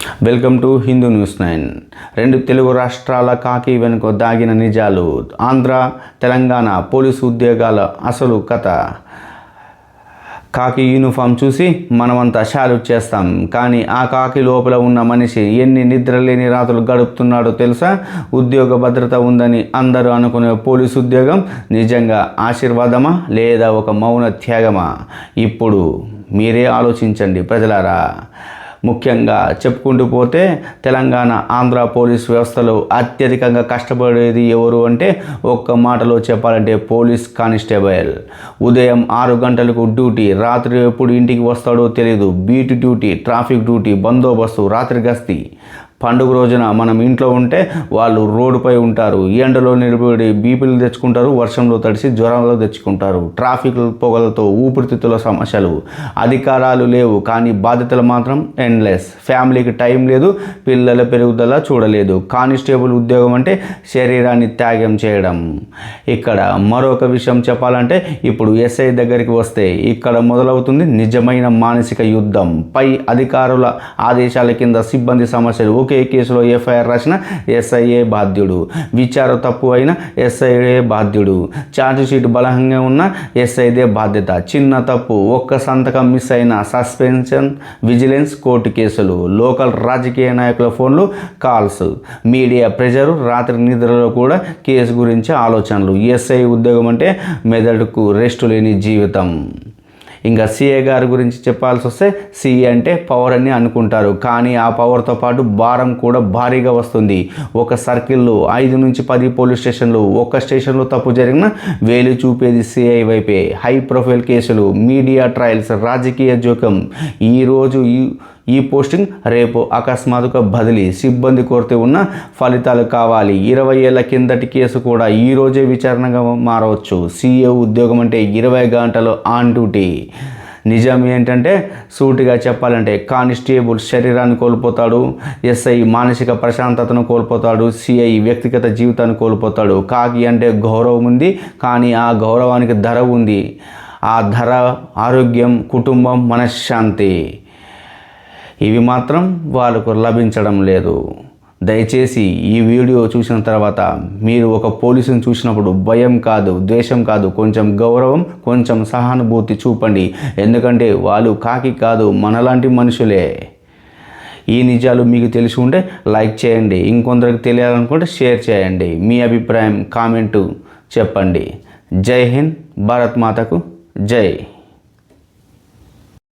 Welcome to Hindu news 9. రెండు తెలుగు రాష్ట్రాల కాకి వెనుక దాగిన నిజాలు. ఆంధ్ర తెలంగాణ పోలీసు ఉద్యోగాల అసలు కథ. కాకి యూనిఫామ్ చూసి మనమంతా షాల్యూట్ చేస్తాం, కానీ ఆ కాకి లోపల ఉన్న మనిషి ఎన్ని నిద్రలేని రాత్రులు గడుపుతున్నాడో తెలుసా? ఉద్యోగ భద్రత ఉందని అందరూ అనుకునే పోలీసు ఉద్యోగం నిజంగా ఆశీర్వాదమా లేదా ఒక మౌన త్యాగమా? ఇప్పుడు మీరే ఆలోచించండి ప్రజలారా. ముఖ్యంగా చెప్పుకుంటూ పోతే తెలంగాణ ఆంధ్ర పోలీస్ వ్యవస్థలో అత్యధికంగా కష్టపడేది ఎవరు అంటే ఒక్క మాటలో చెప్పాలంటే పోలీస్ కానిస్టేబుల్. ఉదయం 6 గంటలకు డ్యూటీ, రాత్రి ఎప్పుడు ఇంటికి వస్తాడో తెలియదు. బీట్ డ్యూటీ, ట్రాఫిక్ డ్యూటీ, బందోబస్తు, రాత్రి గస్తీ. పండుగ రోజున మనం ఇంట్లో ఉంటే వాళ్ళు రోడ్డుపై ఉంటారు. ఎండలో నిలబడి బీపీలు తెచ్చుకుంటారు, వర్షంలో తడిసి జ్వరాలు తెచ్చుకుంటారు. ట్రాఫిక్ పొగలతో ఊపిరితిత్తుల సమస్యలు. అధికారాలు లేవు కానీ బాధ్యతలు మాత్రం ఎండ్లెస్. ఫ్యామిలీకి టైం లేదు, పిల్లల పెరుగుదల చూడలేదు. కానిస్టేబుల్ ఉద్యోగం అంటే శరీరాన్ని త్యాగం చేయడం. ఇక్కడ మరొక విషయం చెప్పాలంటే ఇప్పుడు ఎస్ఐ దగ్గరికి వస్తే ఇక్కడ మొదలవుతుంది నిజమైన మానసిక యుద్ధం. పై అధికారుల ఆదేశాల కింద సిబ్బంది సమస్యలు. ఒకే కేసులో ఎఫ్ఐఆర్ రాసిన ఎస్ఐఏ బాధ్యుడు, విచారణ తప్పు అయిన ఎస్ఐఏ బాధ్యుడు, ఛార్జ్ షీట్ బలంగా ఉన్న ఎస్ఐదే బాధ్యత. చిన్న తప్పు, ఒక్క సంతకం మిస్ అయిన సస్పెన్షన్, విజిలెన్స్, కోర్టు కేసులు. లోకల్ రాజకీయ నాయకుల ఫోన్లు, కాల్స్, మీడియా ప్రెజరు, రాత్రి నిద్రలో కూడా కేసు గురించి ఆలోచనలు. ఎస్ఐ ఉద్యోగం అంటే మెదడుకు రెస్ట్ లేని జీవితం. ఇంకా సిఏ గారి గురించి చెప్పాల్సి వస్తే సిఏ అంటే పవర్ అని అనుకుంటారు, కానీ ఆ పవర్తో పాటు భారం కూడా భారీగా వస్తుంది. ఒక సర్కిల్లో 5 నుంచి 10 పోలీస్ స్టేషన్లు. ఒక్క స్టేషన్లో తప్పు జరిగినా వేలు చూపేది సిఐ వైపే. హై ప్రొఫైల్ కేసులు, మీడియా ట్రయల్స్, రాజకీయ జోక్యం. ఈరోజు ఈ పోస్టింగ్, రేపు అకస్మాత్తుగా బదిలీ. సిబ్బంది కొరత ఉన్న ఫలితాలు కావాలి. 20 ఏళ్ల కిందటి కేసు కూడా ఈరోజే విచారణగా మారవచ్చు. సీఏ ఉద్యోగం అంటే 20 గంటలు ఆన్ డ్యూటీ. నిజం ఏంటంటే సూటిగా చెప్పాలంటే కానిస్టేబుల్ శరీరాన్ని కోల్పోతాడు, ఎస్ఐ మానసిక ప్రశాంతతను కోల్పోతాడు, సిఐ వ్యక్తిగత జీవితాన్ని కోల్పోతాడు. కాకి అంటే గౌరవం ఉంది, కానీ ఆ గౌరవానికి ధర ఉంది. ఆ ధర ఆరోగ్యం, కుటుంబం, మనశ్శాంతి. ఇవి మాత్రం వాళ్ళకు లభించడం లేదు. దయచేసి ఈ వీడియో చూసిన తర్వాత మీరు ఒక పోలీసుని చూసినప్పుడు భయం కాదు, ద్వేషం కాదు, కొంచెం గౌరవం, కొంచెం సహానుభూతి చూపండి. ఎందుకంటే వాళ్ళు కాకి కాదు, మనలాంటి మనుషులే. ఈ నిజాలు మీకు తెలిసి ఉంటే లైక్ చేయండి, ఇంకొందరికి తెలియాలనుకుంటే షేర్ చేయండి. మీ అభిప్రాయం కామెంటు చెప్పండి. జై హింద్, భారత్ మాతకు జై.